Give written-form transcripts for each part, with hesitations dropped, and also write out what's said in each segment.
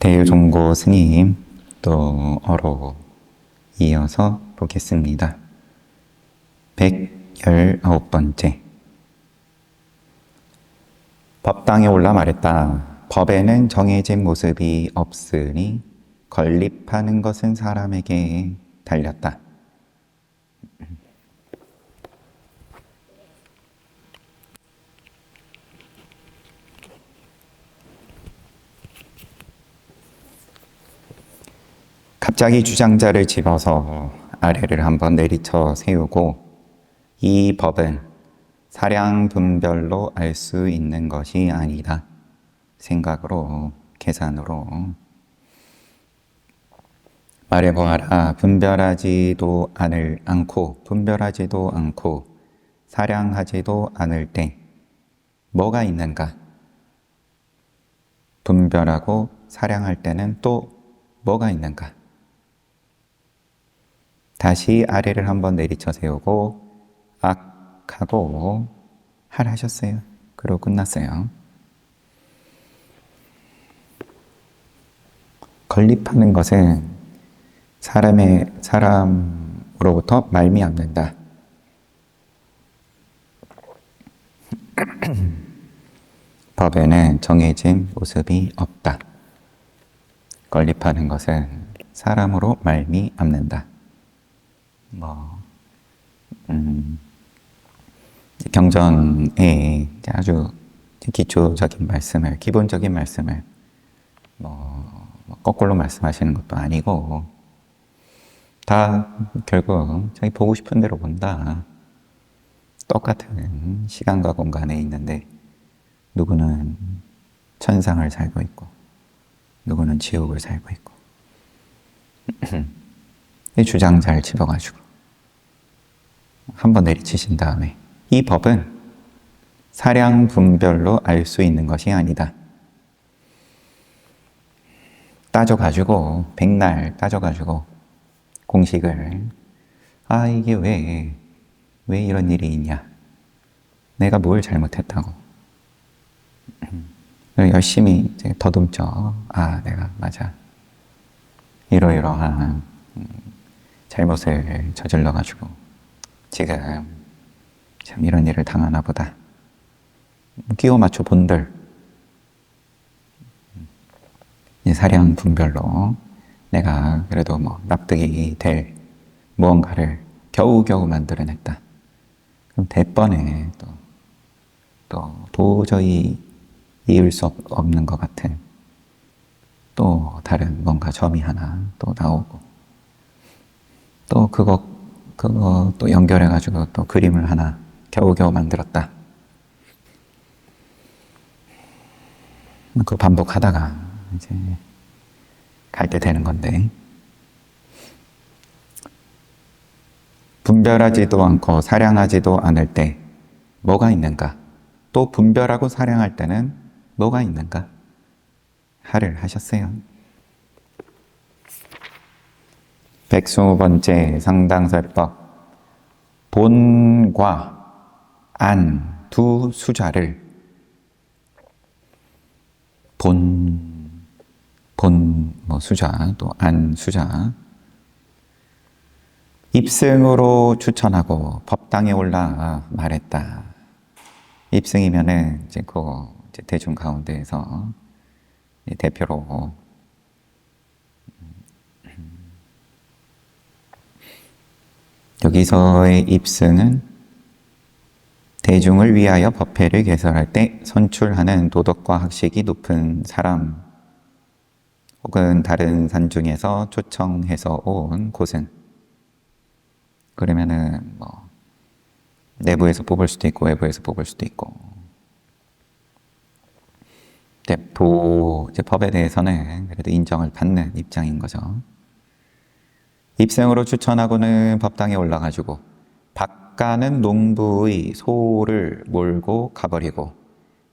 대유종고 스님 또 어로 이어서 보겠습니다. 119번째. 법당에 올라 말했다. 법에는 정해진 모습이 없으니 건립하는 것은 사람에게 달렸다. 갑자기 주장자를 집어서 아래를 한번 내리쳐 세우고 이 법은 사량 분별로 알 수 있는 것이 아니다. 생각으로, 계산으로 말해보아라. 분별하지도 않고 사량하지도 않을 때 뭐가 있는가? 분별하고 사량할 때는 또 뭐가 있는가? 다시 아래를 한번 내리쳐 세우고 악하고 하셨어요. 그러고 끝났어요. 건립하는 것은 사람으로부터 말미암는다. 법에는 정해진 모습이 없다. 건립하는 것은 사람으로 말미암는다. 경전에 아주 기초적인 말씀을, 기본적인 말씀을 거꾸로 말씀하시는 것도 아니고 다 결국 자기 보고 싶은 대로 본다. 똑같은 시간과 공간에 있는데 누구는 천상을 살고 있고 누구는 지옥을 살고 있고 이 주장 잘 집어가지고 한번 내리치신 다음에 이 법은 사량 분별로 알 수 있는 것이 아니다. 따져가지고 백날 따져가지고 공식을 이게 왜 이런 일이 있냐? 내가 뭘 잘못했다고 열심히 이제 더듬죠. 내가 맞아 이러이러한 잘못을 저질러가지고 지금 참 이런 일을 당하나 보다. 끼워 맞춰 본들 사량 분별로 내가 그래도 납득이 될 무언가를 겨우겨우 만들어냈다. 그럼 대번에 또 도저히 이을 수 없는 것 같은 또 다른 뭔가 점이 하나 또 나오고 또 그거 또 연결해가지고 또 그림을 하나 겨우겨우 만들었다. 그 반복하다가 이제 갈 때 되는 건데 분별하지도 않고 사량하지도 않을 때 뭐가 있는가? 또 분별하고 사량할 때는 뭐가 있는가? 하를 하셨어요. 120번째 상당설법. 본과 안 두 수자를 수자 또 안 수자 입승으로 추천하고 법당에 올라 말했다. 입승이면은 이제 대중 가운데에서 대표로 여기서의 입승은 대중을 위하여 법회를 개설할 때 선출하는 도덕과 학식이 높은 사람 혹은 다른 산 중에서 초청해서 온 곳은 그러면은 내부에서 뽑을 수도 있고 외부에서 뽑을 수도 있고 이제 법에 대해서는 그래도 인정을 받는 입장인 거죠. 입생으로 추천하고는 법당에 올라가지고 박가는 농부의 소를 몰고 가버리고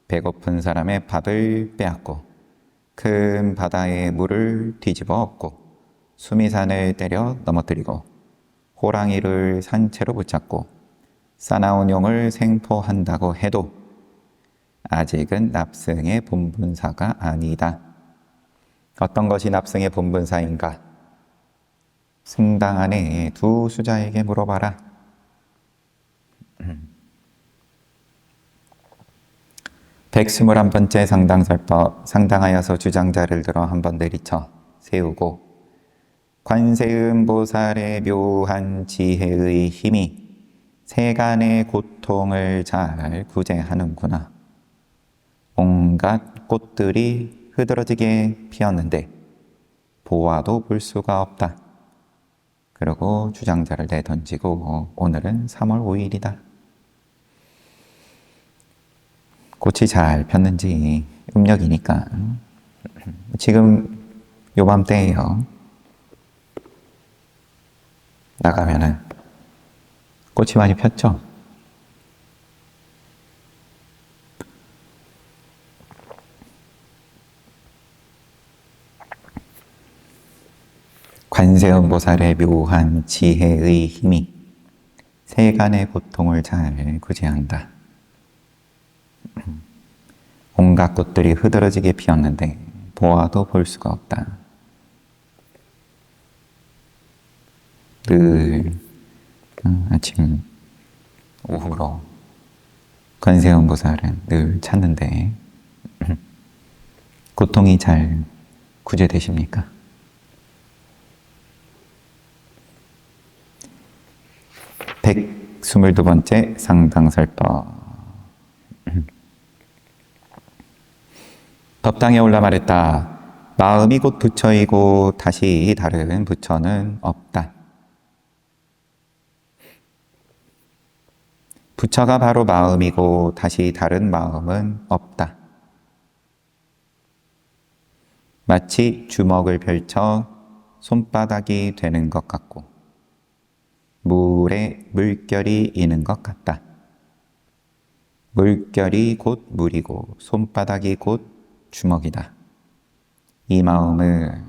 배고픈 사람의 밥을 빼앗고 큰 바다의 물을 뒤집어 엎고 수미산을 때려 넘어뜨리고 호랑이를 산채로 붙잡고 싸나운 용을 생포한다고 해도 아직은 납승의 본분사가 아니다. 어떤 것이 납승의 본분사인가? 승당 안에 두 수자에게 물어봐라. 백스물한 번째 상당설법. 상당하여서 주장자를 들어 한번 내리쳐 세우고 관세음보살의 묘한 지혜의 힘이 세간의 고통을 잘 구제하는구나. 온갖 꽃들이 흐드러지게 피었는데 보아도 볼 수가 없다. 그리고 주장자를 내던지고 오늘은 3월 5일이다. 꽃이 잘 폈는지 음력이니까 지금 요맘때예요. 나가면은 꽃이 많이 폈죠? 관세음보살의 묘한 지혜의 힘이 세간의 고통을 잘 구제한다. 온갖 꽃들이 흐드러지게 피었는데 보아도 볼 수가 없다. 늘 아침, 오후로 관세음보살은 늘 찾는데 고통이 잘 구제되십니까? 백스물두 번째 상당설법. 법당에 올라 말했다. 마음이 곧 부처이고 다시 다른 부처는 없다. 부처가 바로 마음이고 다시 다른 마음은 없다. 마치 주먹을 펼쳐 손바닥이 되는 것 같고 물에 물결이 있는 것 같다. 물결이 곧 물이고 손바닥이 곧 주먹이다. 이 마음은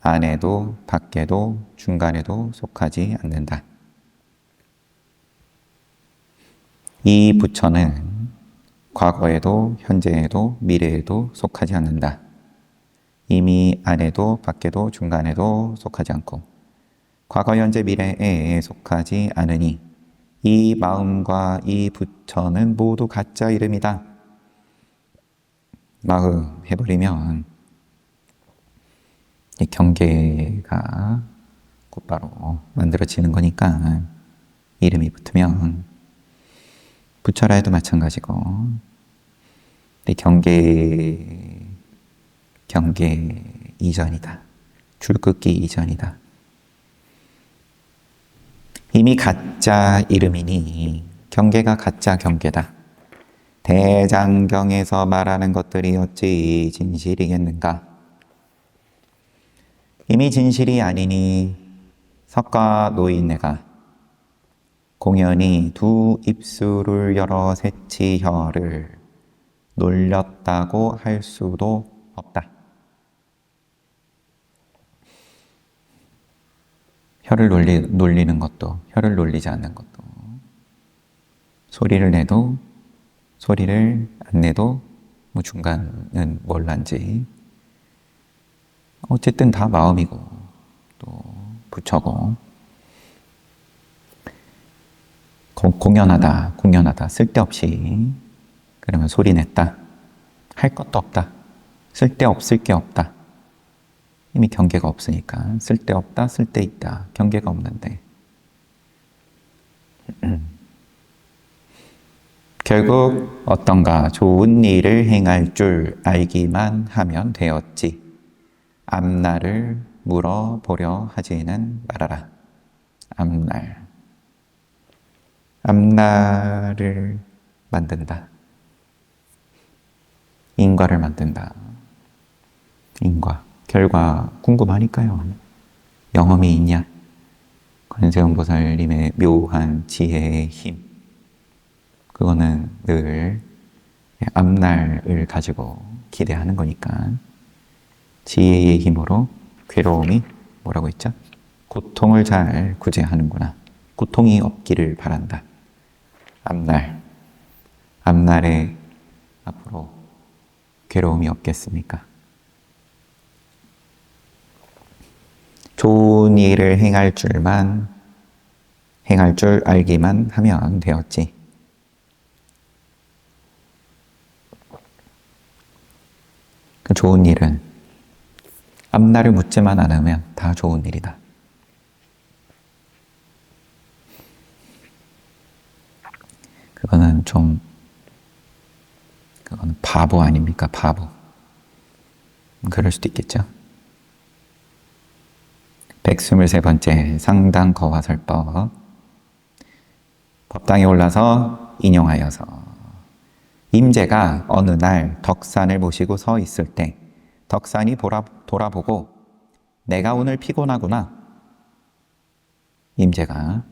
안에도 밖에도 중간에도 속하지 않는다. 이 부처는 과거에도 현재에도 미래에도 속하지 않는다. 이미 안에도 밖에도 중간에도 속하지 않고 과거 현재 미래에 속하지 않으니 이 마음과 이 부처는 모두 가짜 이름이다. 마음 해버리면 이 경계가 곧바로 만들어지는 거니까 이름이 붙으면 부처라 해도 마찬가지고 이 경계 이전이다. 줄긋기 이전이다. 이미 가짜 이름이니 경계가 가짜 경계다. 대장경에서 말하는 것들이 어찌 진실이겠는가? 이미 진실이 아니니 석가 노인네가 공연히 두 입술을 열어 새치 혀를 놀렸다고 할 수도 없다. 혀를 놀리는 것도, 혀를 놀리지 않는 것도, 소리를 내도 소리를 안 내도 뭐 중간은 뭘란지 어쨌든 다 마음이고 또 부처고 공연하다 쓸데없이 그러면 소리 냈다 할 것도 없다 쓸데없을 게 없다 이미 경계가 없으니까 쓸데없다 쓸데있다 경계가 없는데 결국 어떤가 좋은 일을 행할 줄 알기만 하면 되었지. 앞날을 물어보려 하지는 말아라. 앞날을 만든다. 인과를 만든다. 인과, 결과 궁금하니까요. 영험이 있냐? 관세음보살님의 묘한 지혜의 힘. 그거는 늘 앞날을 가지고 기대하는 거니까 지혜의 힘으로 괴로움이 뭐라고 했죠? 고통을 잘 구제하는구나. 고통이 없기를 바란다. 앞날에 앞으로 괴로움이 없겠습니까? 좋은 일을 행할 줄 알기만 하면 되었지. 그 좋은 일은 앞날을 묻지만 않으면 다 좋은 일이다. 그거는 바보 아닙니까? 바보. 그럴 수도 있겠죠. 123번째 상당 거화설법. 법당에 올라서 인용하여서 임재가 어느 날 덕산을 모시고 서 있을 때 덕산이 돌아보고 내가 오늘 피곤하구나. 임재가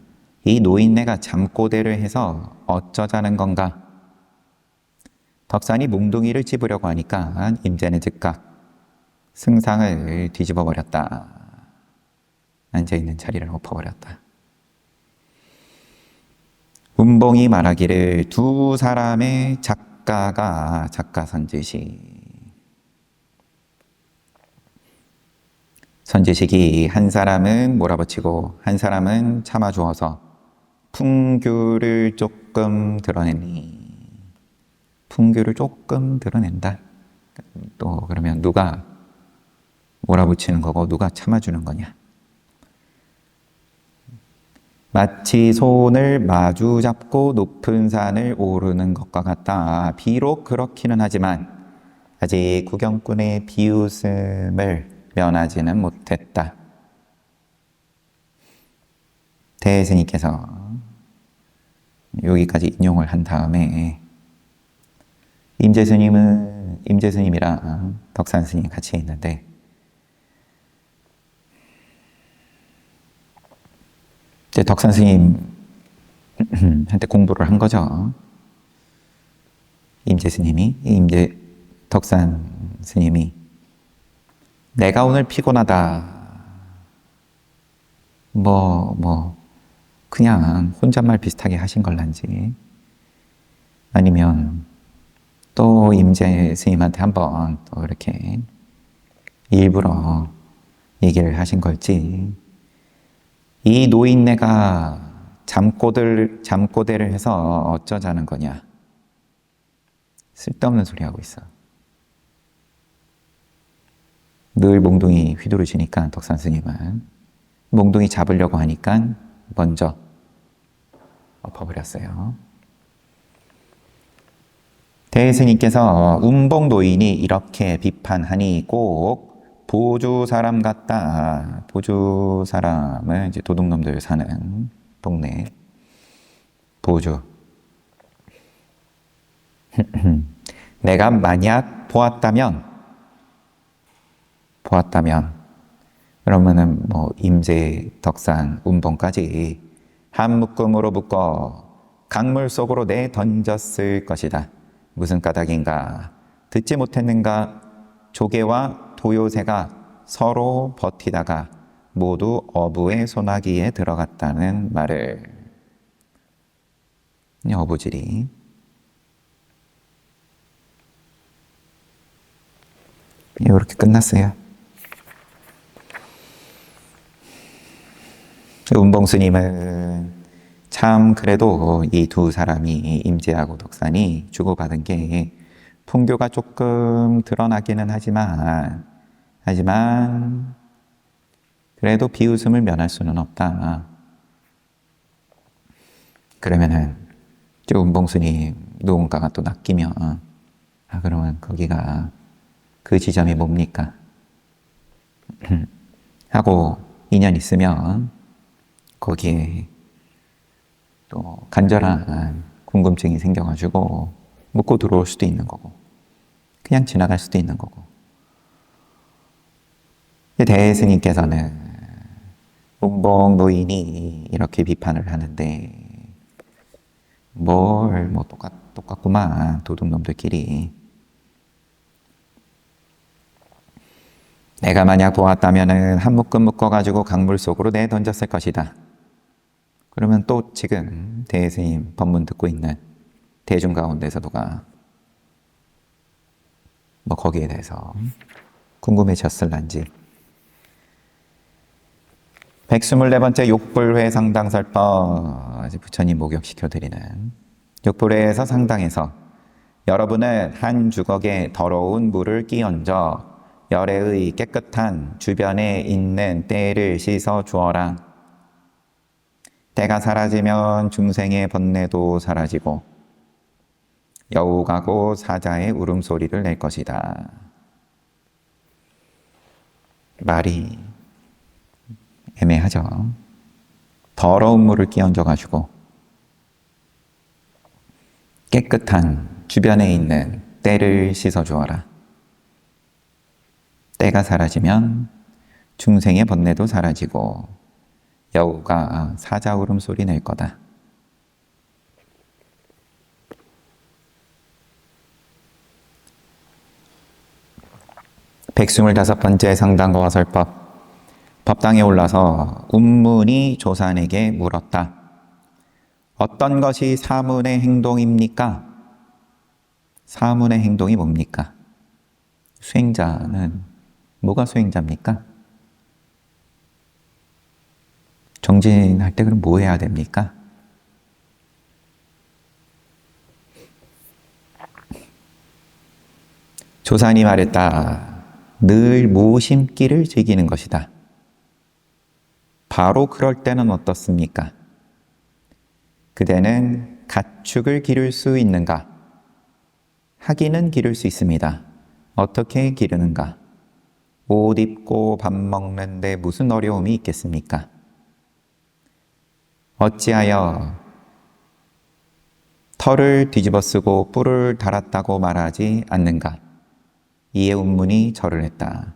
이 노인네가 잠꼬대를 해서 어쩌자는 건가? 덕산이 몽둥이를 찝으려고 하니까 임재는 즉각 승상을 뒤집어 버렸다. 앉아있는 자리를 엎어버렸다. 운봉이 말하기를 두 사람의 작가가 선지식이 한 사람은 몰아붙이고 한 사람은 참아주어서 풍규를 조금 드러낸다. 또 그러면 누가 몰아붙이는 거고 누가 참아주는 거냐? 마치 손을 마주 잡고 높은 산을 오르는 것과 같다. 비록 그렇기는 하지만 아직 구경꾼의 비웃음을 면하지는 못했다. 대스님께서 여기까지 인용을 한 다음에 임재스님이랑 덕산스님이 같이 있는데 이제 덕산스님한테 공부를 한 거죠. 덕산스님이 내가 오늘 피곤하다. 그냥 혼잣말 비슷하게 하신 걸란지 아니면 또 임재 스님한테 한번 또 이렇게 일부러 얘기를 하신 걸지 이 노인네가 잠꼬대를 해서 어쩌자는 거냐. 쓸데없는 소리 하고 있어. 늘 몽둥이 휘두르시니까 덕산 스님은 몽둥이 잡으려고 하니까 먼저 엎어버렸어요. 대스님께서 운봉 노인이 이렇게 비판하니 꼭 보주 사람 같다. 보주 사람은 이제 도둑놈들 사는 동네 보주. 내가 만약 보았다면 그러면은 임재, 덕산, 운봉까지 한 묶음으로 묶어 강물 속으로 내던졌을 것이다. 무슨 까닭인가? 듣지 못했는가? 조개와 도요새가 서로 버티다가 모두 어부의 소나기에 들어갔다는 말을. 어부질이 이렇게 끝났어요. 운봉스님은 참 그래도 이 두 사람이 임재하고 덕산이 주고받은 게 풍교가 조금 드러나기는 하지만 그래도 비웃음을 면할 수는 없다. 그러면은 운봉스님 누군가가 또 낚이면 그러면 거기가 그 지점이 뭡니까? 하고 인연 있으면 거기에 또 간절한 궁금증이 생겨가지고 묻고 들어올 수도 있는 거고 그냥 지나갈 수도 있는 거고. 대스님께서는 운봉 노인이 이렇게 비판을 하는데 똑같구만 도둑놈들끼리. 내가 만약 보았다면은 한 묶음 묶어가지고 강물 속으로 내던졌을 것이다. 그러면 또 지금 대스님 법문 듣고 있는 대중 가운데서 누가 거기에 대해서 궁금해졌을란지. 124번째 욕불회 상당설법, 부처님 목욕시켜드리는 욕불회에서 상당해서 여러분은 한 주걱에 더러운 물을 끼얹어 열애의 깨끗한 주변에 있는 때를 씻어 주어라. 때가 사라지면 중생의 번뇌도 사라지고 여우가고 사자의 울음소리를 낼 것이다. 말이 애매하죠. 더러운 물을 끼얹어가지고 깨끗한 주변에 있는 때를 씻어주어라. 때가 사라지면 중생의 번뇌도 사라지고 여우가 사자 울음소리 낼 거다. 백스물다섯 번째 상당거와 설법. 법당에 올라서 운문이 조산에게 물었다. 어떤 것이 사문의 행동입니까? 사문의 행동이 뭡니까? 수행자는 뭐가 수행자입니까? 정진할 때 그럼 뭐 해야 됩니까? 조산이 말했다. 늘 모심기를 즐기는 것이다. 바로 그럴 때는 어떻습니까? 그대는 가축을 기를 수 있는가? 하기는 기를 수 있습니다. 어떻게 기르는가? 옷 입고 밥 먹는데 무슨 어려움이 있겠습니까? 어찌하여 털을 뒤집어 쓰고 뿔을 달았다고 말하지 않는가? 이에 운문이 절을 했다.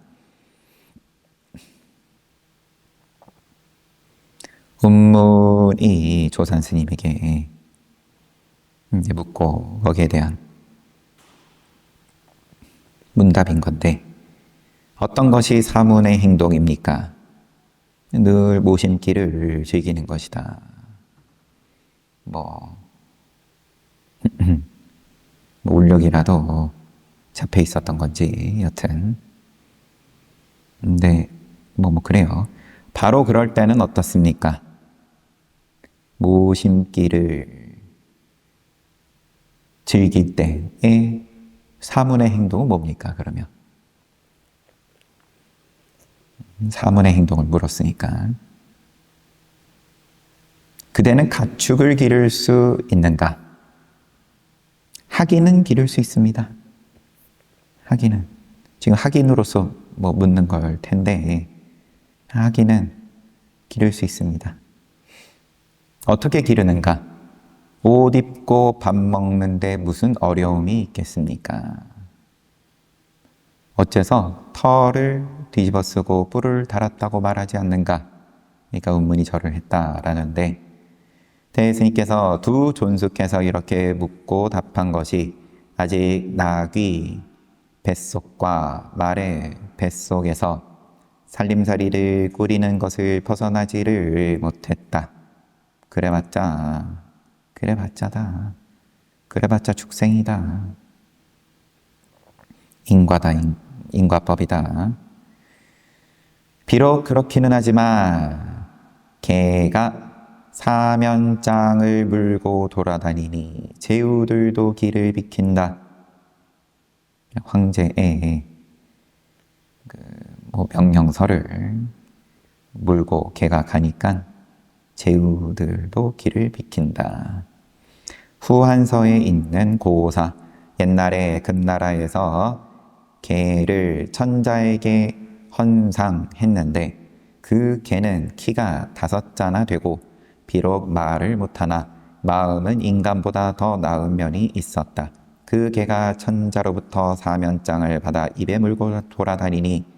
운문이 조산 스님에게 이제 묻고 거기에 대한 문답인 건데, 어떤 것이 사문의 행동입니까? 늘 모심기를 즐기는 것이다. 뭐 울력이라도 잡혀 있었던 건지 여튼. 근데 뭐 그래요. 바로 그럴 때는 어떻습니까? 모심기를 즐길 때의 사문의 행동은 뭡니까, 그러면? 사문의 행동을 물었으니까. 그대는 가축을 기를 수 있는가? 하기는 기를 수 있습니다. 하기는. 지금 하긴으로서 묻는 걸 텐데, 하기는 기를 수 있습니다. 어떻게 기르는가? 옷 입고 밥 먹는데 무슨 어려움이 있겠습니까? 어째서 털을 뒤집어 쓰고 뿔을 달았다고 말하지 않는가? 그러니까 운문이 절을 했다라는데, 대스님께서 두 존숙해서 이렇게 묻고 답한 것이 아직 나귀 뱃속과 말의 뱃속에서 살림살이를 꾸리는 것을 벗어나지를 못했다. 그래봤자다. 그래봤자 축생이다. 인과다. 인과법이다. 비록 그렇기는 하지만 개가 사면장을 물고 돌아다니니 제후들도 길을 비킨다. 황제의 명령서를 물고 개가 가니까 제후들도 길을 비킨다. 후한서에 있는 고사, 옛날에 금나라에서 개를 천자에게 헌상했는데 그 개는 키가 5자나 되고 비록 말을 못하나 마음은 인간보다 더 나은 면이 있었다. 그 개가 천자로부터 사면장을 받아 입에 물고 돌아다니니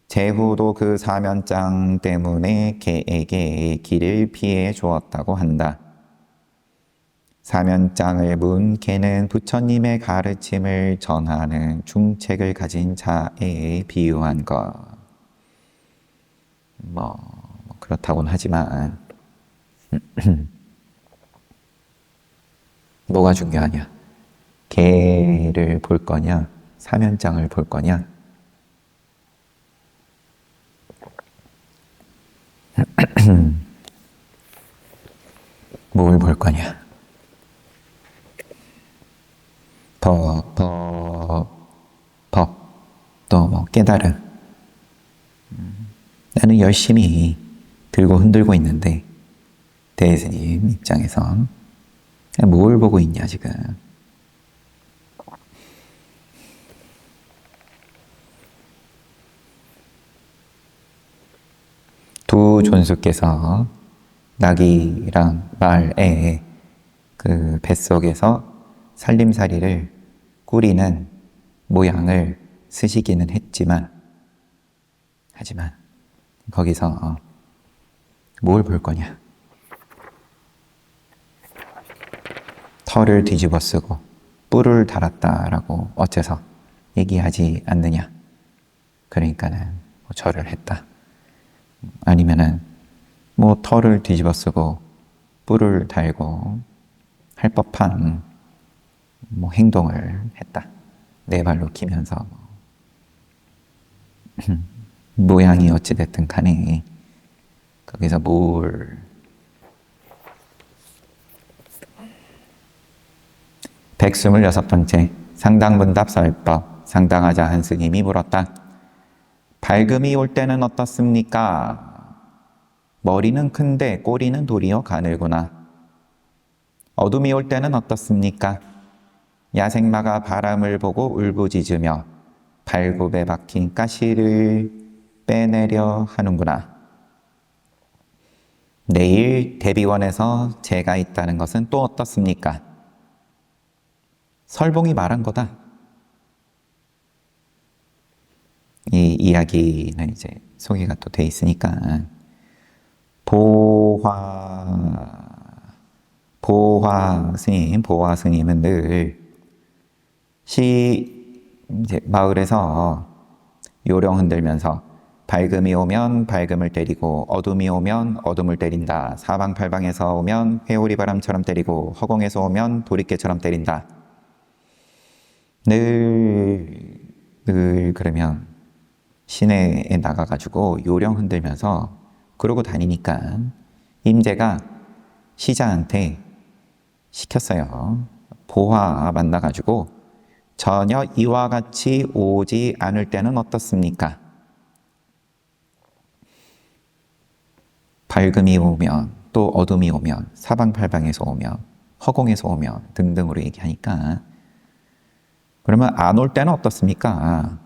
제후도 그 사면장 때문에 개에게 길을 피해 주었다고 한다. 사면장을 문 개는 부처님의 가르침을 전하는 중책을 가진 자에 비유한 것. 그렇다고는 하지만 뭐가 중요하냐? 개를 볼 거냐? 사면장을 볼 거냐? 뭘 볼 거냐? 또 뭐 깨달음. 나는 열심히 들고 흔들고 있는데 대스님 입장에서 뭘 보고 있냐 지금. 두 존수께서 나귀랑 말의 그 뱃속에서 살림살이를 꾸리는 모양을 쓰시기는 하지만 거기서 뭘 볼 거냐? 털을 뒤집어 쓰고 뿔을 달았다라고 어째서 얘기하지 않느냐? 그러니까는 뭐 절을 했다. 아니면은 뭐 털을 뒤집어 쓰고 뿔을 달고 할 법한 뭐 행동을 했다. 네 발로 기면서 모양이 어찌됐든 간에 거기서 뭘 백스물여섯 번째 상당문답설법 상당하자 한 스님이 물었다. 밝음이 올 때는 어떻습니까? 머리는 큰데 꼬리는 도리어 가늘구나. 어둠이 올 때는 어떻습니까? 야생마가 바람을 보고 울부짖으며 발굽에 박힌 가시를 빼내려 하는구나. 내일 대비원에서 제가 있다는 것은 또 어떻습니까? 설봉이 말한 거다. 이 이야기는 이제 소개가 또 돼 있으니까 보화 스님은 늘 이제 마을에서 요령 흔들면서 밝음이 오면 밝음을 때리고 어둠이 오면 어둠을 때린다. 사방팔방에서 오면 회오리 바람처럼 때리고 허공에서 오면 도리깨처럼 때린다. 늘 그러면 시내에 나가가지고 요령 흔들면서 그러고 다니니까 임재가 시자한테 시켰어요. 보화 만나가지고 전혀 이와 같이 오지 않을 때는 어떻습니까? 밝음이 오면 또 어둠이 오면 사방팔방에서 오면 허공에서 오면 등등으로 얘기하니까 그러면 안 올 때는 어떻습니까?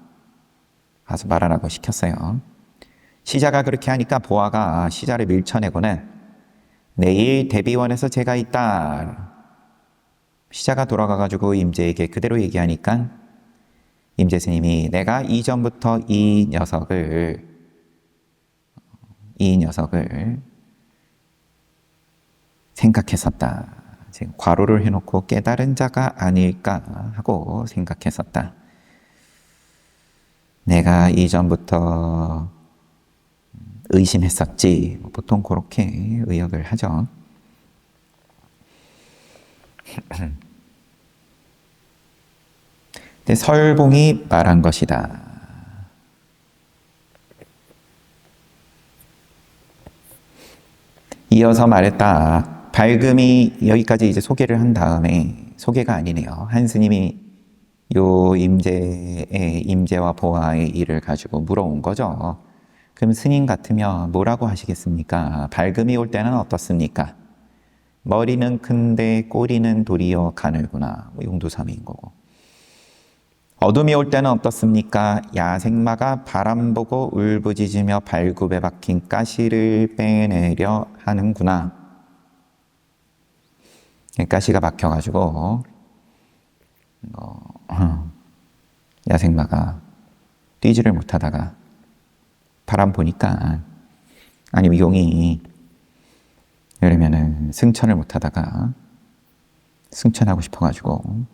가서 말하라고 시켰어요. 시자가 그렇게 하니까 보아가 시자를 밀쳐내고는 내일 대비원에서 제가 있다. 시자가 돌아가가지고 임재에게 그대로 얘기하니까 임재 스님이 내가 이전부터 이 녀석을 생각했었다. 지금 괄호를 해놓고 깨달은 자가 아닐까 하고 생각했었다. 내가 이전부터 의심했었지. 보통 그렇게 의역을 하죠. 근데 설봉이 말한 것이다. 이어서 말했다. 밝음이 여기까지 이제 소개를 한 다음에 소개가 아니네요. 한 스님이 요 임재와 보아의 일을 가지고 물어온 거죠. 그럼 스님 같으면 뭐라고 하시겠습니까? 밝음이 올 때는 어떻습니까? 머리는 큰데 꼬리는 도리어 가늘구나. 용두삼위인 거고. 어둠이 올 때는 어떻습니까? 야생마가 바람 보고 울부짖으며 발굽에 박힌 가시를 빼내려 하는구나. 가시가 박혀가지고 야생마가 뛰지를 못하다가 바람 보니까 아니면 용이 그러면은 승천을 못하다가 승천하고 싶어가지고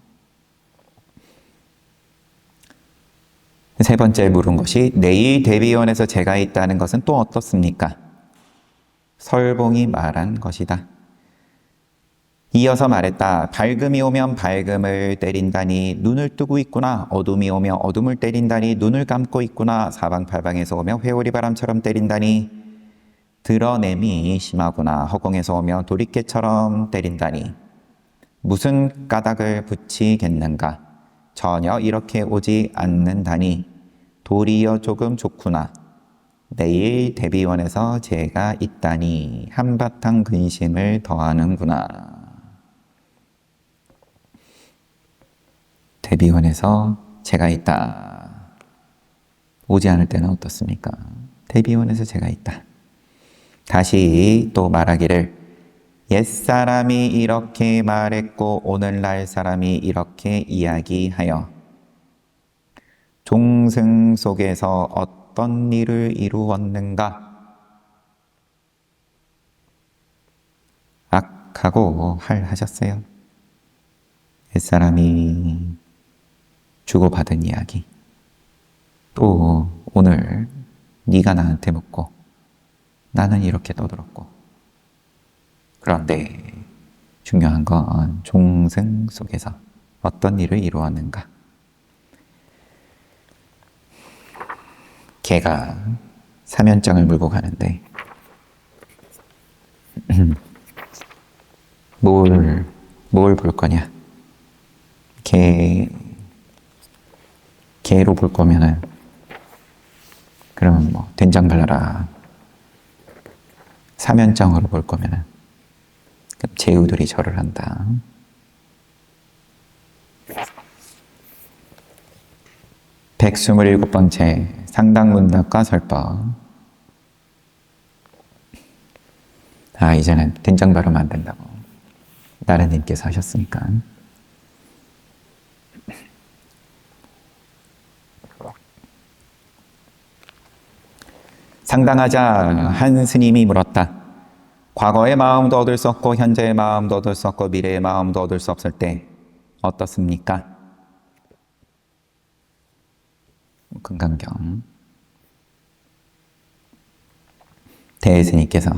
세 번째 물은 것이 내일 대비원에서 제가 있다는 것은 또 어떻습니까? 설봉이 말한 것이다. 이어서 말했다. 밝음이 오면 밝음을 때린다니 눈을 뜨고 있구나. 어둠이 오면 어둠을 때린다니 눈을 감고 있구나. 사방팔방에서 오면 회오리 바람처럼 때린다니 드러냄이 심하구나. 허공에서 오며 도리깨처럼 때린다니. 무슨 까닭을 붙이겠는가. 전혀 이렇게 오지 않는다니. 도리어 조금 좋구나. 내일 대비원에서 제가 있다니. 한바탕 근심을 더하는구나. 대비원에서 제가 있다. 오지 않을 때는 어떻습니까? 대비원에서 제가 있다. 다시 또 말하기를 옛사람이 이렇게 말했고 오늘날 사람이 이렇게 이야기하여 종승 속에서 어떤 일을 이루었는가? 악하고 할하셨어요. 옛사람이 주고받은 이야기. 또 오늘 네가 나한테 묻고 나는 이렇게 떠들었고. 그런데 중요한 건 종승 속에서 어떤 일을 이루었는가. 개가 사면장을 물고 가는데 뭘 볼 거냐. 개로 볼 거면은 그러면 뭐 된장 발라라. 사면장으로 볼 거면은 그럼 제후들이 절을 한다. 백스물일곱 번째 상당문답과 설법. 이제는 된장 바르면 안 된다고 나른님께서 하셨으니까. 상당하자 한 스님이 물었다. 과거의 마음도 얻을 수 없고 현재의 마음도 얻을 수 없고 미래의 마음도 얻을 수 없을 때 어떻습니까? 금강경. 대스님께서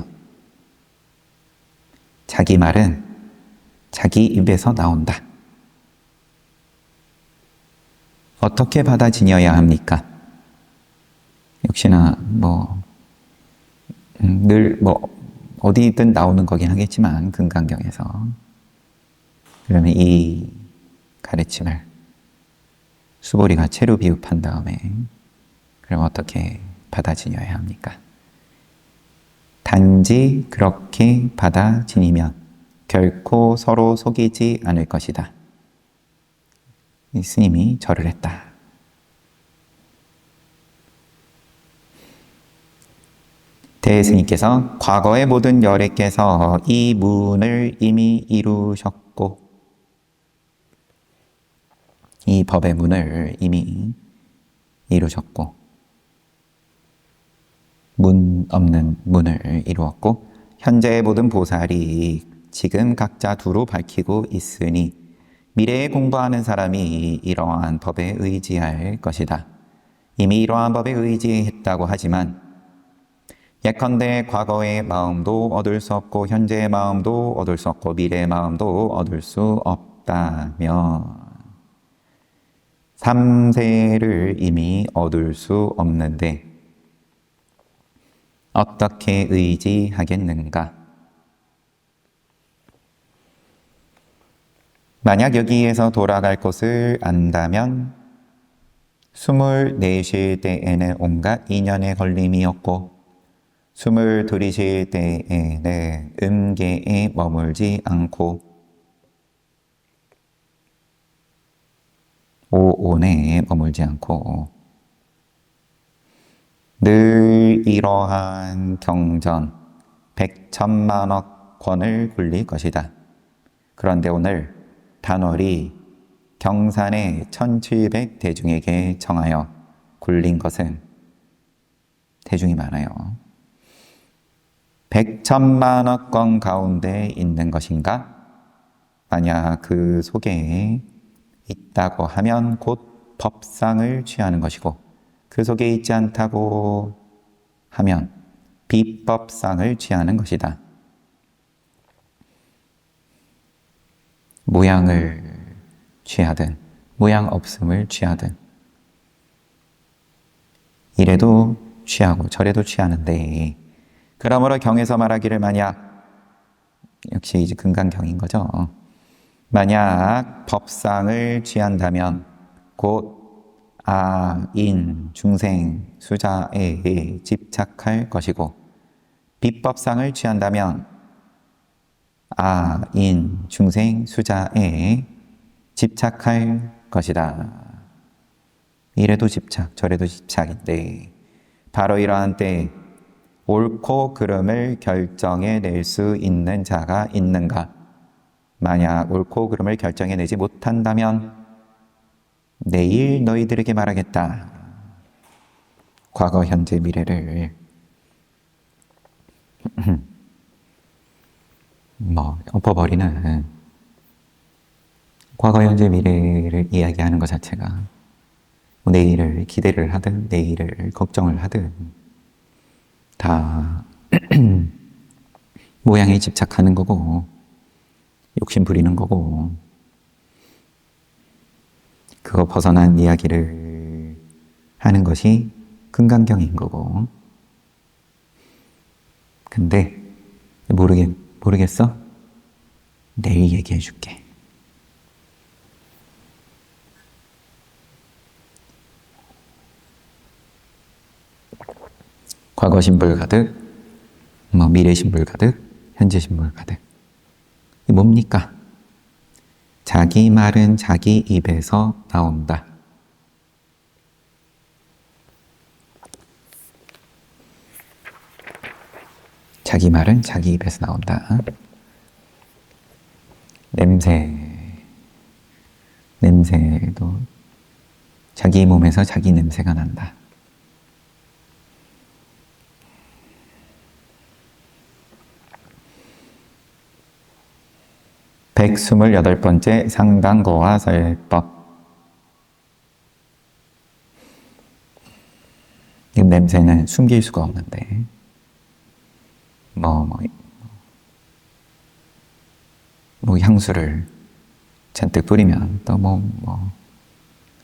자기 말은 자기 입에서 나온다. 어떻게 받아지녀야 합니까? 역시나 늘 어디든 나오는 거긴 하겠지만 금강경에서 그러면 이 가르침을 수보리가 채로 비읍한 다음에 그럼 어떻게 받아지녀야 합니까? 단지 그렇게 받아지니면 결코 서로 속이지 않을 것이다. 이 스님이 절을 했다. 대스님께서 과거의 모든 열애께서 이 문을 이미 이루셨고 이 법의 문을 이미 이루셨고 문 없는 문을 이루었고 현재의 모든 보살이 지금 각자 두루 밝히고 있으니 미래에 공부하는 사람이 이러한 법에 의지할 것이다. 이미 이러한 법에 의지했다고 하지만 예컨대 과거의 마음도 얻을 수 없고 현재의 마음도 얻을 수 없고 미래의 마음도 얻을 수 없다면 삼세를 이미 얻을 수 없는데 어떻게 의지하겠는가? 만약 여기에서 돌아갈 곳을 안다면 24쉴 때에는 온갖 인연의 걸림이 없고 22쉴 때에는 음계에 머물지 않고 오온에 머물지 않고 늘 이러한 경전 100,000,000억 권을 굴릴 것이다. 그런데 오늘 단월이 경산의 1700대중에게 정하여 굴린 것은 대중이 많아요. 100,000,000억 권 가운데 있는 것인가? 만약 그 속에 있다고 하면 곧 법상을 취하는 것이고 그 속에 있지 않다고 하면 비법상을 취하는 것이다. 모양을 취하든 모양 없음을 취하든 이래도 취하고 저래도 취하는데 그러므로 경에서 말하기를 만약, 역시 이제 금강경인 거죠. 만약 법상을 취한다면 곧 인, 중생, 수자에 집착할 것이고, 비법상을 취한다면 인, 중생, 수자에 집착할 것이다. 이래도 집착, 저래도 집착인데 바로 이러한 때에 옳고 그름을 결정해낼 수 있는 자가 있는가? 만약 옳고 그름을 결정해내지 못한다면 내일 너희들에게 말하겠다. 과거, 현재, 미래를 엎어버리는, 과거, 현재, 미래를 이야기하는 것 자체가 내일을 기대를 하든 내일을 걱정을 하든 다 모양에 집착하는 거고 욕심 부리는 거고, 그거 벗어난 이야기를 하는 것이 금강경인 거고. 근데 모르겠어? 내일 얘기해 줄게. 과거 신불 가득, 미래 신불 가득, 현재 신불 가득. 이게 뭡니까? 자기 말은 자기 입에서 나온다. 자기 말은 자기 입에서 나온다. 냄새도 자기 몸에서 자기 냄새가 난다. (128번째) 상당거와 설법. 이 냄새는 숨길 수가 없는데 향수를 잔뜩 뿌리면 또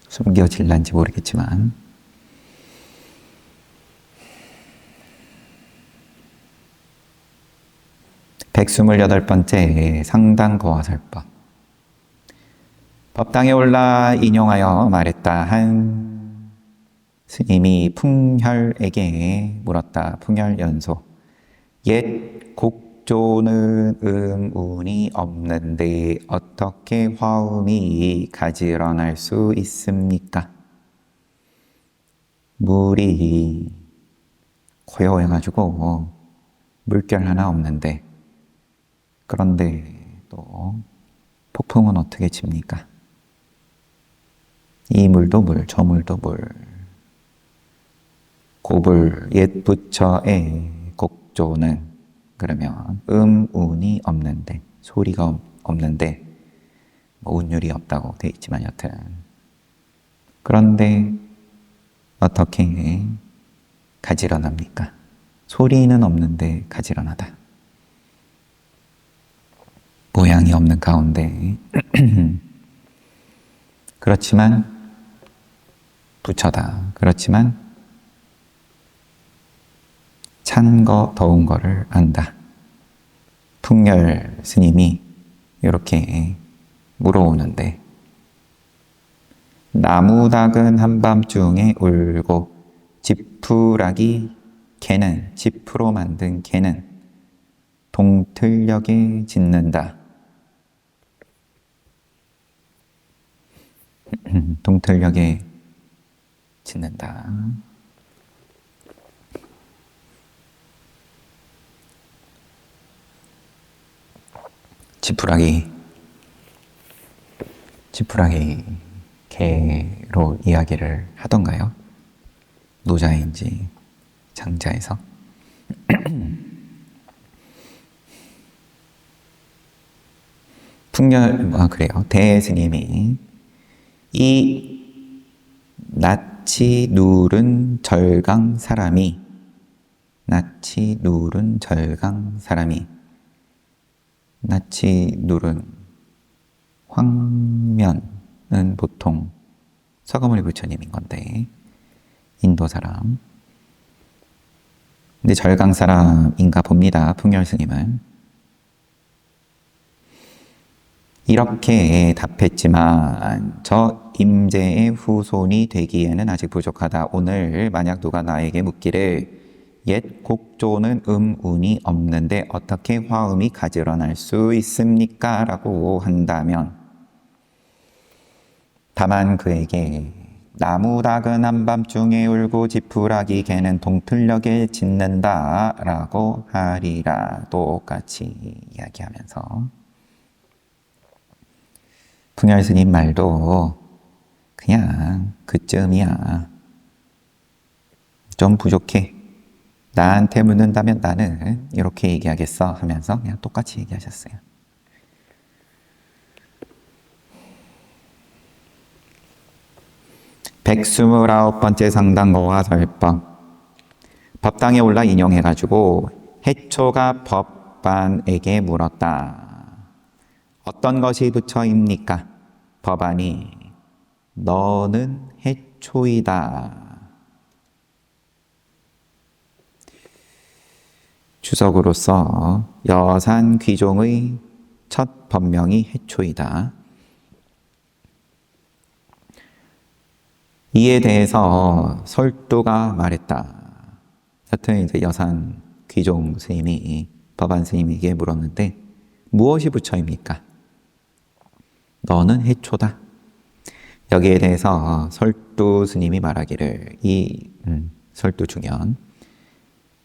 숨겨질란지 모르겠지만, (128번째) 상당거와 설법. 법당에 올라 인용하여 말했다. 한 스님이 풍혈에게 물었다. 풍혈연소. 옛 곡조는 운이 없는데 어떻게 화음이 가지런할 수 있습니까? 물이 고요해가지고 물결 하나 없는데, 그런데 또 폭풍은 어떻게 칩니까? 이 물도 물, 저 물도 물. 고불 옛 부처의 곡조는, 그러면 운이 없는데, 소리가 없는데, 운율이 없다고 돼 있지만 여튼, 그런데 어떻게 가지런합니까? 소리는 없는데 가지런하다. 모양이 없는 가운데 그렇지만 부처다. 그렇지만 찬 거 더운 거를 안다. 풍열 스님이 이렇게 물어오는데, 나무닭은 한밤중에 울고 지푸라기 개는, 지푸로 만든 개는 동틀녘에 짖는다. 동틀녘에 짖는다. 지푸라기 개로 이야기를 하던가요? 노자인지 장자에서. 그래요. 대스님이 이 낯이 누른 절강 사람이, 낯이 누른 황면은 보통 서가모니 부처님인 건데, 인도 사람. 근데 절강 사람인가 봅니다. 풍열 스님은. 이렇게 답했지만 저 임재의 후손이 되기에는 아직 부족하다. 오늘 만약 누가 나에게 묻기를 옛 곡조는 음운이 없는데 어떻게 화음이 가지런할 수 있습니까? 라고 한다면 다만 그에게 나무닭은 한밤중에 울고 지푸라기 개는 동틀녘에 짖는다 라고 하리라. 똑같이 이야기하면서 풍열 스님 말도 그냥 그쯤이야. 좀 부족해. 나한테 묻는다면 나는 이렇게 얘기하겠어 하면서 그냥 똑같이 얘기하셨어요. 백스물아홉 번째 상당어와 설법. 법당에 올라 인용해가지고 해초가 법안에게 물었다. 어떤 것이 부처입니까? 법안이 너는 해초이다. 주석으로서 여산 귀종의 첫 법명이 해초이다. 이에 대해서 설두가 말했다. 여튼 이제 여산 귀종 스님이 법안 스님에게 물었는데 무엇이 부처입니까? 너는 해초다. 여기에 대해서 설두 스님이 말하기를 이 설두 중연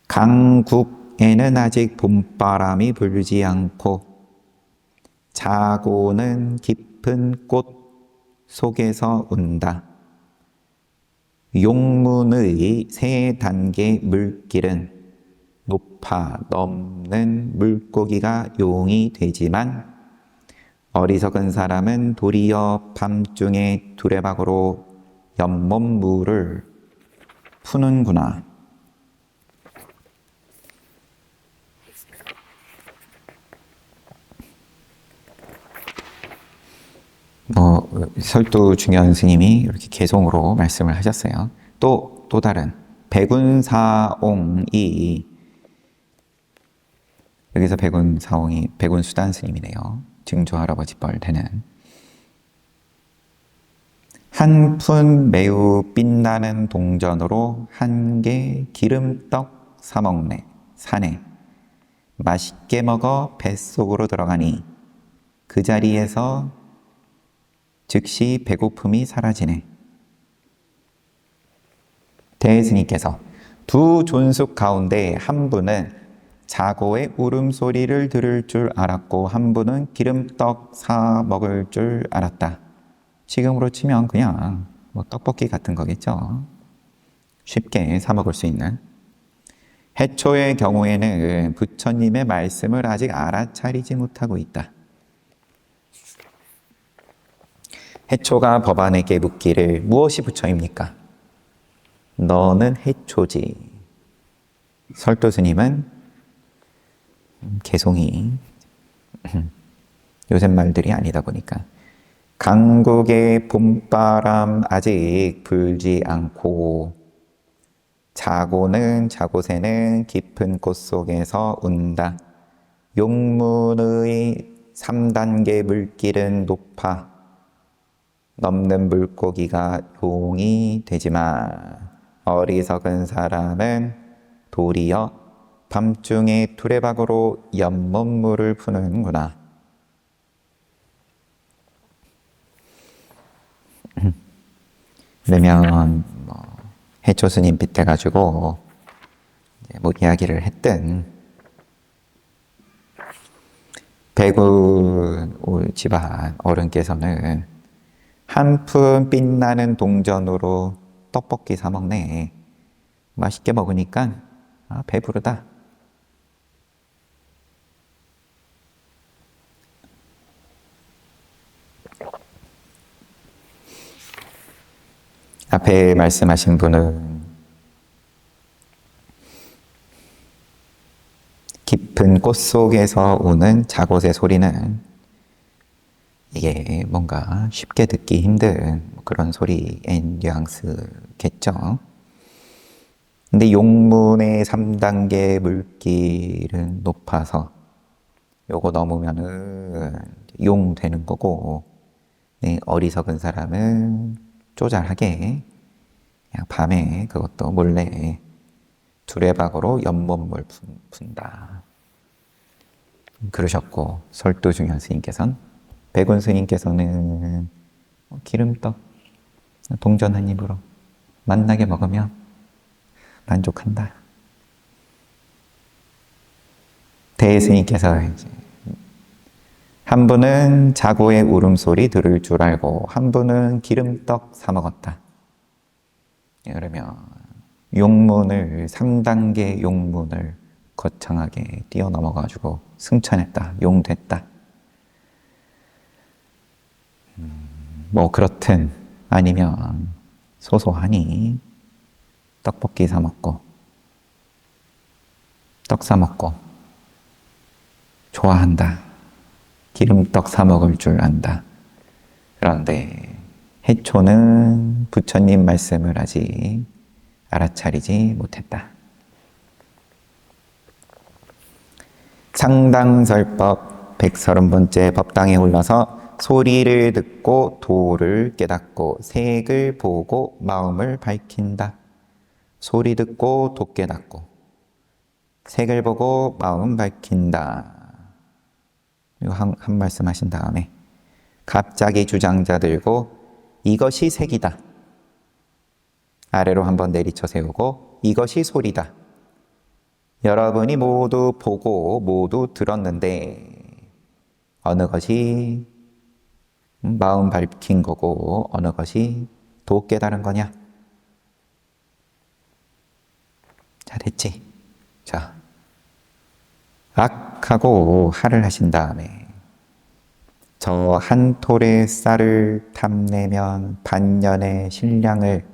강국에는 아직 봄바람이 불지 않고 자고는 깊은 꽃 속에서 운다. 용문의 세 단계 물길은 높아 넘는 물고기가 용이 되지만 어리석은 사람은 도리어 밤중에 두레박으로 연못물을 푸는구나. 설두 중현 스님이 이렇게 개송으로 말씀을 하셨어요. 또 다른 백운사옹이 여기서 백운사옹이 백운수단 스님이네요. 증조 할아버지 뻘 되는 한 푼 매우 빛나는 동전으로 한 개 기름떡 사먹네 사네 맛있게 먹어 뱃속으로 들어가니 그 자리에서 즉시 배고픔이 사라지네. 대스님께서 두 존숙 가운데 한 분은 자고의 울음소리를 들을 줄 알았고 한 분은 기름떡 사 먹을 줄 알았다. 지금으로 치면 그냥 뭐 떡볶이 같은 거겠죠. 쉽게 사 먹을 수 있는. 해초의 경우에는 부처님의 말씀을 아직 알아차리지 못하고 있다. 해초가 법안에게 묻기를 무엇이 부처입니까? 너는 해초지. 설도 스님은 개송이 요새 말들이 아니다 보니까 강국의 봄바람 아직 불지 않고 자고새는 깊은 꽃 속에서 운다. 용문의 3단계 물길은 높아 넘는 물고기가 용이 되지만 어리석은 사람은 도리어 밤중에 두레박으로 연못물을 푸는구나. 그러면 해초 스님 빗대가지고 뭐 이야기를 했든 백운 집안 어른께서는 한 푼 빛나는 동전으로 떡볶이 사 먹네. 맛있게 먹으니까 배부르다. 앞에 말씀하신 분은 깊은 꽃 속에서 오는 자곳의 소리는 이게 뭔가 쉽게 듣기 힘든 그런 소리의 뉘앙스겠죠. 근데 용문의 3단계 물길은 높아서 요거 넘으면은 용 되는 거고, 네, 어리석은 사람은 쪼잘하게 그냥 밤에 그것도 몰래 두레박으로 연못물 푼다. 그러셨고, 설도중현 스님께서는, 백운 스님께서는 기름떡 동전 한 입으로 만나게 먹으면 만족한다. 대스님께서 이제 한 분은 자고의 울음소리 들을 줄 알고 한 분은 기름떡 사 먹었다. 그러면 용문을 3단계 용문을 거창하게 뛰어넘어가지고 승천했다. 용됐다. 뭐 그렇든 아니면 소소하니 떡볶이 사 먹고 떡 사 먹고 좋아한다. 기름떡 사 먹을 줄 안다. 그런데 해초는 부처님 말씀을 아직 알아차리지 못했다. 상당설법 130번째 법당에 올라서 소리를 듣고 도를 깨닫고 색을 보고 마음을 밝힌다. 소리 듣고 도 깨닫고 색을 보고 마음 밝힌다. 이거 한 말씀 하신 다음에 갑자기 주장자 들고 이것이 색이다. 아래로 한번 내리쳐 세우고 이것이 소리다. 여러분이 모두 보고 모두 들었는데 어느 것이 마음 밝힌 거고 어느 것이 도 깨달은 거냐? 자, 됐지? 자, 악하고 하를 하신 다음에 저 한 톨의 쌀을 탐내면 반년의 식량을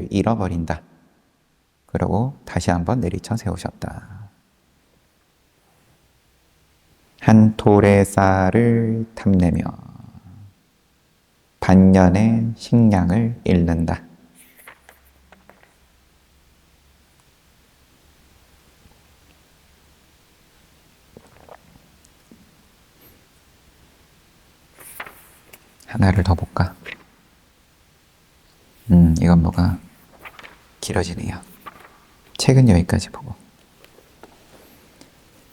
잃어버린다. 그러고 다시 한번 내리쳐 세우셨다. 한 톨의 쌀을 탐내며 반년의 식량을 잃는다. 하나를 더 볼까? 이건 뭐가 길어지네요. 책은 여기까지 보고.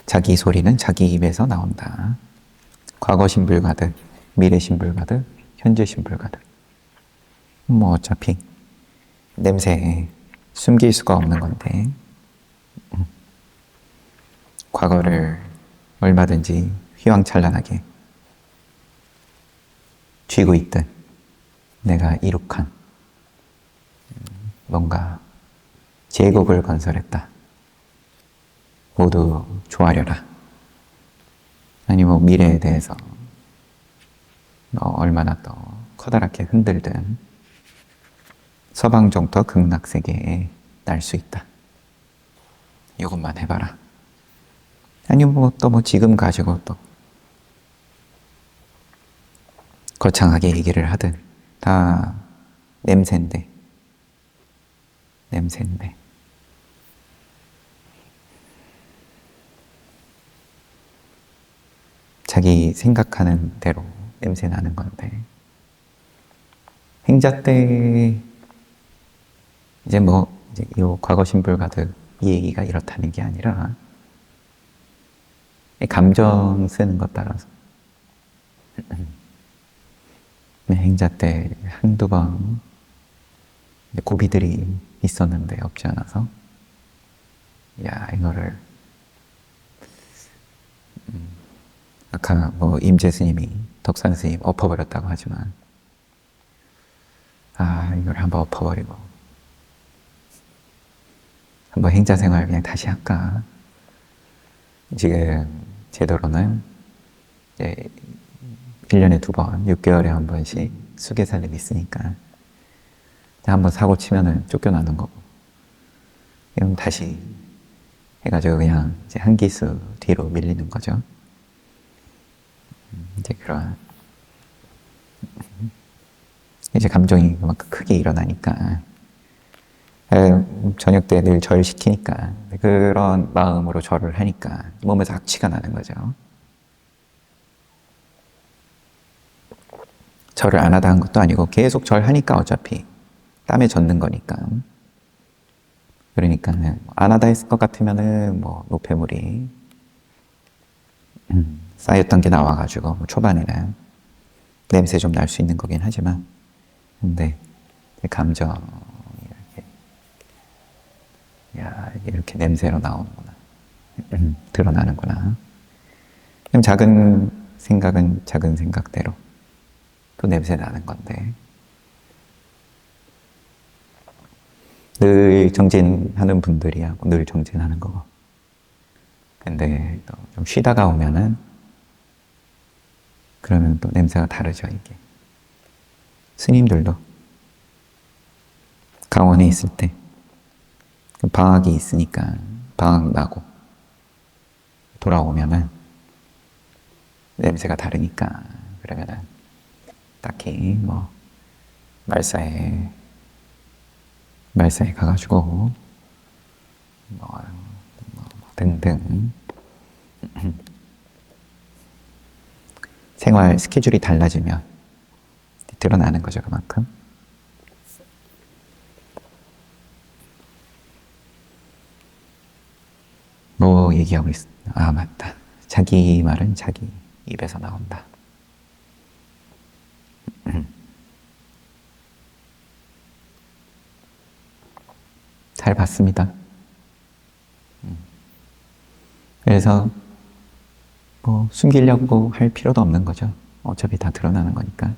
자기 소리는 자기 입에서 나온다. 과거 신불 가득, 미래 신불 가득, 현재 신불 가득. 뭐 어차피 냄새 숨길 수가 없는 건데 과거를 얼마든지 휘황찬란하게 쥐고 있든 내가 이룩한 뭔가 제국을 건설했다. 모두 조아려라. 아니 뭐 미래에 대해서 얼마나 또 커다랗게 흔들든 서방정토 극락세계에 날 수 있다. 이것만 해봐라. 아니 뭐 또 뭐 지금 가지고 또 거창하게 얘기를 하든 다 냄새인데 자기 생각하는 대로 냄새 나는 건데 행자 때 이제 이 과거 신불 가득 이 얘기가 이렇다는 게 아니라 감정 쓰는 것 따라서 행자 때 한두 번 고비들이 있었는데 없지 않아서 야 이거를 아까 뭐 임재 스님이 덕산 스님 엎어버렸다고 하지만 이걸 한번 엎어버리고 한번 행자 생활 그냥 다시 할까. 지금 제도로는 이제 1년에 2번, 6개월에 한 번씩 수계살림이 있으니까 한번 사고 치면은 쫓겨나는 거고 그럼 다시 해가지고 그냥 이제 한 기수 뒤로 밀리는 거죠. 이제 그런 이제 감정이 그만큼 크게 일어나니까 저녁 때 늘 절 시키니까 그런 마음으로 절을 하니까 몸에서 악취가 나는 거죠. 절을 안 하다 한 것도 아니고 계속 절하니까 어차피 땀에 젖는 거니까. 그러니까 안 하다 했을 것 같으면은 뭐 노폐물이 쌓였던 게 나와가지고 뭐 초반에는 냄새 좀 날 수 있는 거긴 하지만, 근데 감정이 이렇게 냄새로 나오는구나. 드러나는구나. 그럼 작은 생각은 작은 생각대로 또 냄새 나는 건데, 늘 정진하는 분들이야 늘 정진하는 거고. 근데 또 좀 쉬다가 오면은 그러면 또 냄새가 다르죠, 이게. 스님들도 강원에 있을 때 방학이 있으니까 방학 나고 돌아오면은 냄새가 다르니까, 그러면은 딱히 뭐 말사에 가가지고 뭐 등등 생활 스케줄이 달라지면 드러나는 거죠, 그만큼. 뭐 얘기하고 있어? 아, 맞다. 자기 말은 자기 입에서 나온다. 잘 봤습니다. 그래서 뭐 숨기려고 할 필요도 없는 거죠. 어차피 다 드러나는 거니까.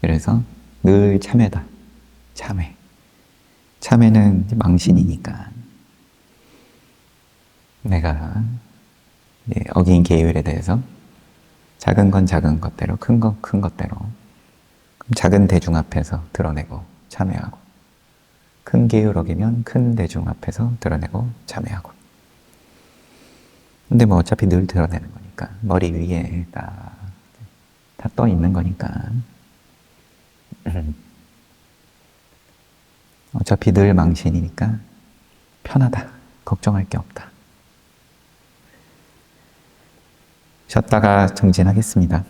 그래서 늘 참회다. 참회. 참회는 망신이니까 내가 어긴 계율에 대해서 작은 건 작은 것대로, 큰 건 큰 것대로, 작은 대중 앞에서 드러내고 참회하고, 큰 계율 어기면 큰 대중 앞에서 드러내고 참회하고. 근데 뭐 어차피 늘 드러내는 거니까, 머리 위에 다 떠 있는 거니까 어차피 늘 망신이니까 편하다. 걱정할 게 없다. 쉬었다가 정진하겠습니다.